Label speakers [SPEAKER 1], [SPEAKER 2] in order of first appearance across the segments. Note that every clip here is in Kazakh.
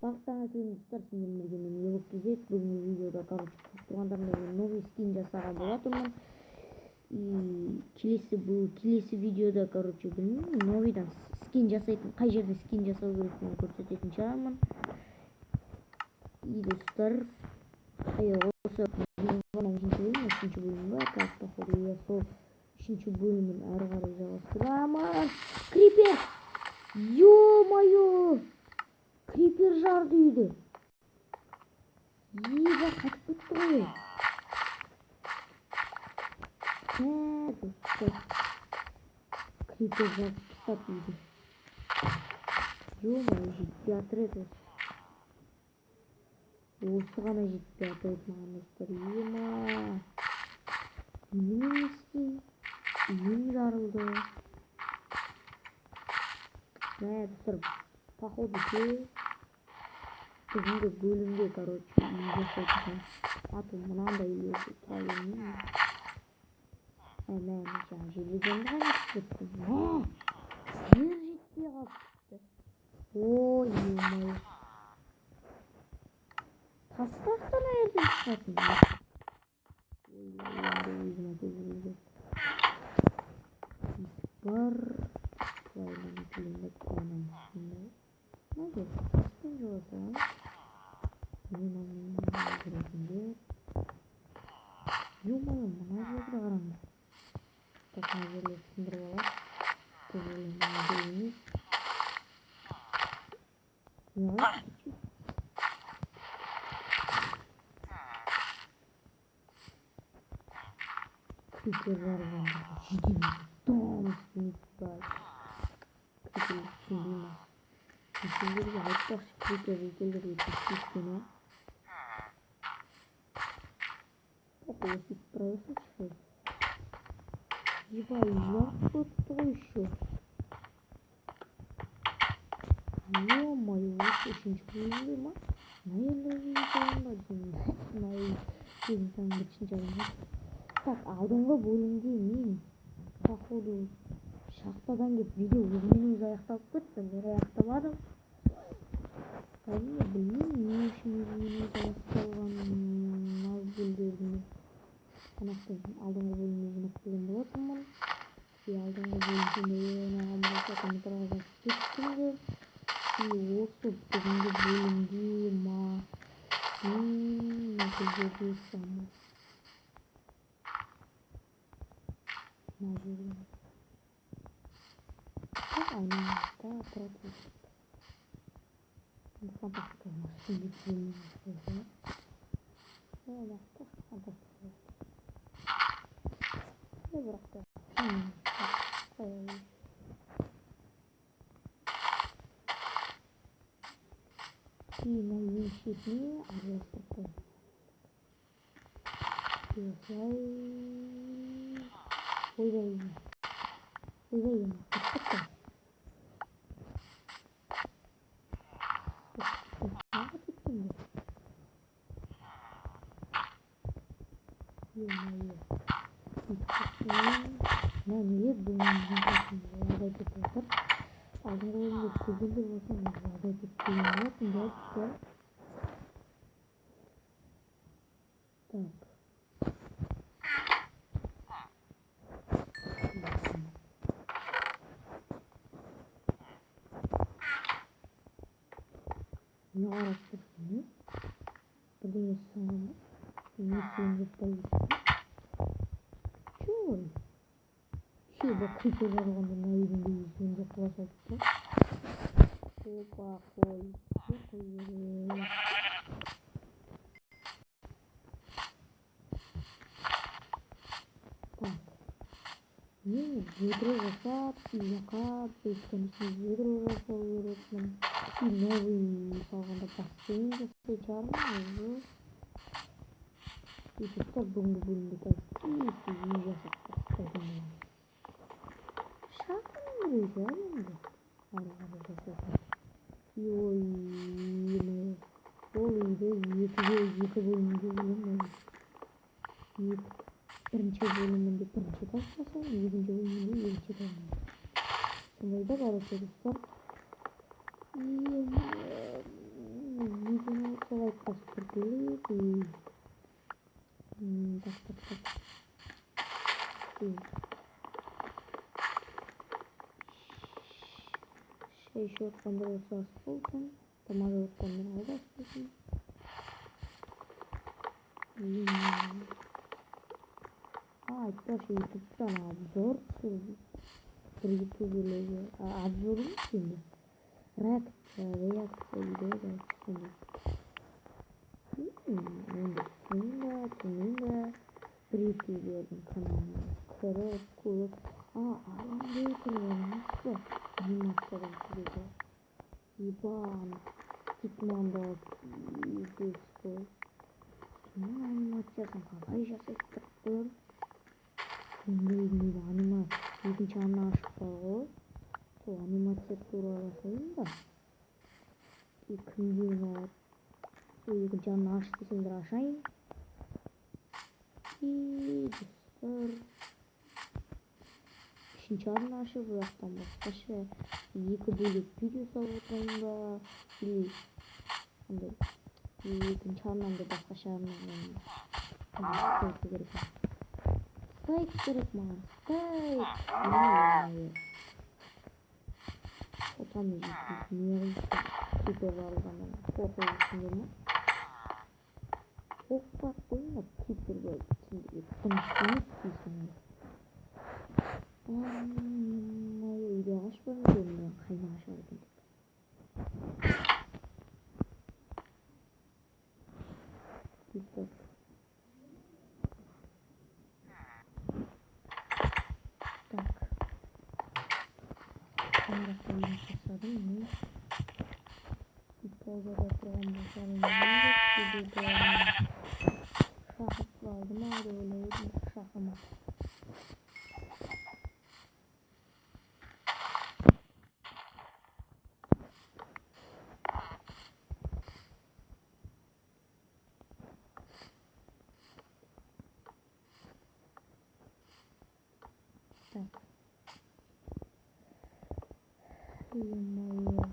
[SPEAKER 1] Бактаңыз достар, сиздерге мен Елок Кезек. Бүгүнкү видеода тургандардын новый скин жасаган болатынмын. Келесі видеода, білмеймін, новыйдан скин жасайтын, қай жерде скин жасау керектігін көрсөтөтүн чыгармын. Достар, осы үшүнчү бөлүмгө сол үшүнчү бөлүмүн ары карай жалғастырамын. Крипер! Ё-моё! Крипер жарды үйдү. Еба катып кетти ғой. Крипер жарды тастап үйдү. Ё-моё, жетпей атыр еді. Осы ғана жетпей атыр еді маған достар. Ема. Неме істейм? Үйім жарылды. Достар, походу бүгінгі бөлімде, үй жасайтын аты мынандай үйлерді тұра бермеймін. Железемді ғана түспеттім. Жер жетпей қалыпты. Ой, ема. Тастақтан айырдың шығатын. Өзіме көзілді. Бар. Құлайланы келемек қойнан үстінде. Неге? Таспен жоласам. Мен оның жүрегінде. Ё-моё, мына жерді қараңдар. Так, мына жерлерді сындырып алады. Не алады? Крипер жарғанды жиден там үстіне крипер түсінбеймін. Сендерге айтпақшы, крипер екелерге түспейткені. Осып проверсақ шығай. Еба, ұяқ көтті ғой үші. Ё-моё, осы үшінші бөлімде ма? Наелі жайын ба деймін. Кезін таңын бітшін жайын ба. Так, алдыңғы бөлімде мен походу шахтадан кеп видео өзімен аяқталып кетті. Мен аяқтамадым. Білмеймін, не үшін өзімен аяқталғанын аз бөлдердің. Алдыңғы бөлімде жинап келген болатынмын. Алдыңғы бөлімде ойнаған болса комментарийға жазып кетіңдер. Осы бүгінгі бөлімде ма? Нәтижеде самы. Нәтижеде. Так, айнымызда против. Фантастика машин бітірмейміз. Фантастика. Бірақ та. Кейіні еншетіне араластырып қойып. Осылай. Ойбайым. Құттықта. Құттықта кеткен бе? Ё-моё. Нелер бұлмамызын қасында олардай кетіп отыр. Алдыңғы бөлімде көргендер болса, олардай кеткен болатын достар. Так. Не қарап тұрсын, не? Бірдеңе сыңғаны. Не сүйін жұрттай кетті. Чой? Шеба крипер жарғанда найдың бейісін де құлас айтты. Опа, қой. Так. Мен ведро жасап, жаққа бесконечный ведро жасау керекпін. Новый салғанда бассейн жасай чармын. Достар, бүгінгі бөлімде үй жасап бастайтын боламыз. Шағын өзі әлемді. Ары-қары жасайтын. Ой, ол үйді екі бөлімде бірінші бөлімінде бірінші тастасам, екінші бөлімінде екінші тастасам. Сондай да барысы достар. Так. Еще понравился асфальтом. Помогает понравился асфальтом. Тоже ютубтан обзор. Бір ютубелеге обзор емес енді. Реакция видео сондай. Енді түсінбеймін бір ютубердің каналына кіріп көріп қандай көргеніміз ба анимациядан көреді. Ебан стикманда видеосы қой. Соның анимациясын қалай жасайды тұр. Білмейді екінші арна ашып бар ғой. Сол анимация туралы жасайын ба. Кімге ұнайды. Сол екінші арна ашып десеңдер ашайын. Достар. Үшінші арна ашып бұяқтан басқаша екі бөлек видео салып отырайын ба. Или екінші арнамды басқаша арнамен стайк керек маған. Стайк. Отамыз не кипер барғаннан қорқып жүрсіңдер ме? Қорқпақ қойыңдар кипер бар. Тыныштанып дейсіңдер. Үйде ашпаймын көрмеген қайна ашар екен деп. Кипер. Так. Камера қойын жасадым мен. Паузада тұрған болсарым шақырып қалды ма деп ойлаймын. Шақырмады. Так. Ё-моё.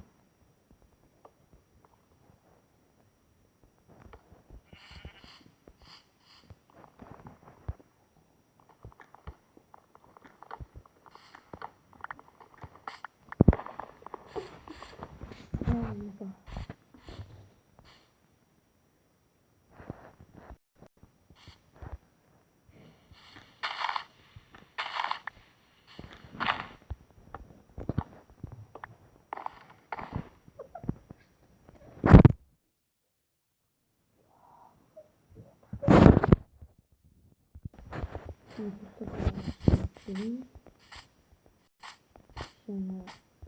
[SPEAKER 1] Sonra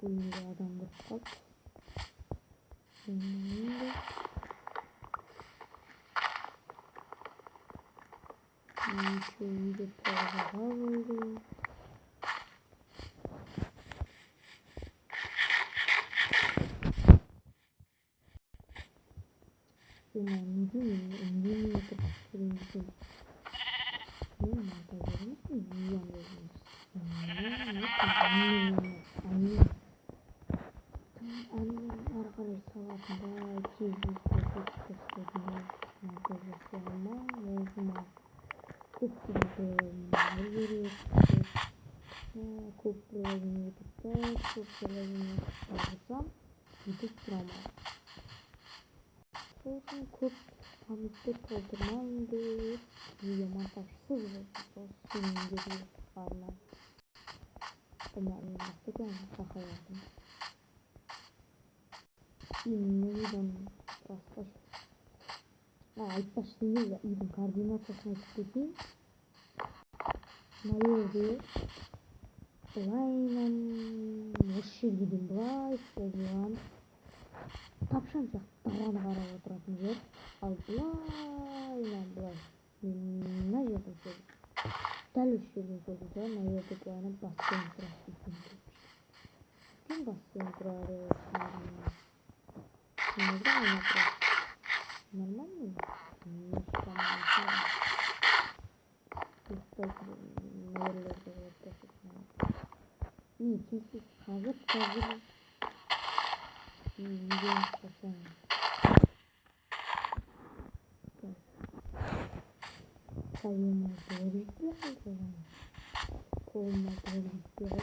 [SPEAKER 1] oyunda adam bakıp oyunda bir tarafa oldu. Көп памятты толтырмайын деп видео монтажсыз болсын арнайы мен сахалатын үйдің айтпақшы үйдің координациясын айтып кетейін. Мына жерде былайынан осы жерге дейін былай созылған тапшан сияқты тағаны қарап отыратын жер. Ал былайынан былай мына жерден созылып дәл осы жерден созылса мына жерде былайынан бассейн тұрады екен. Кім бассейн тұрады? Нормально? И тез қазір видеоны жасаймын. Sayıma doğru gidiyor. Koluma doğru gidiyor.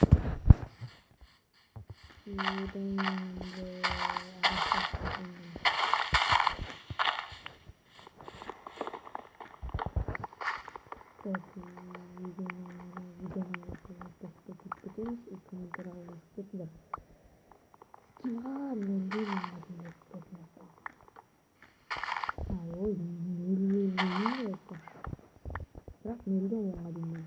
[SPEAKER 1] Bırak nölde olmadığını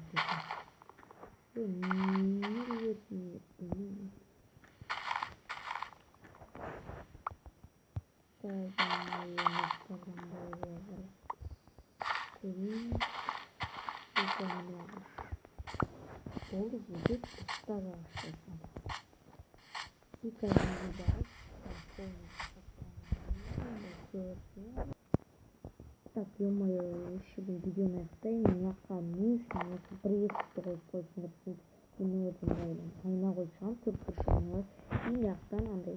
[SPEAKER 1] Так, ё-моё, ушибу видеоны аяқтайын, мынаққа не үшін осы бір есікті қойып қойсыңдар, мен өзім ойлаймын, айна қойып шығамын, төрт бұрышына и жақтан андай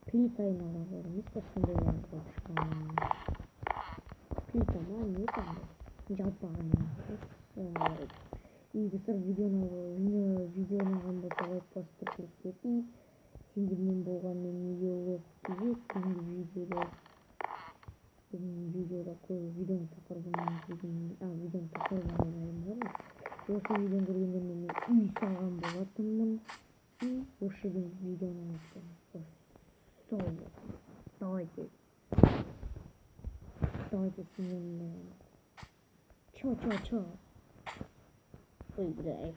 [SPEAKER 1] плита айналар бар емес пе, сондайларды қойып шығамын. Плита ма не таңдай жалпақ айна. И біздер видеоны қандай қойып постып кетті. Сендермен болғанмен неге олып келеді видеода көбі видеоны тақырыбын ойлаймын. Осы видеоны көргендермен мен үй салған болатынмын. И осы видеоны давайте с ним чё. Ой, бля,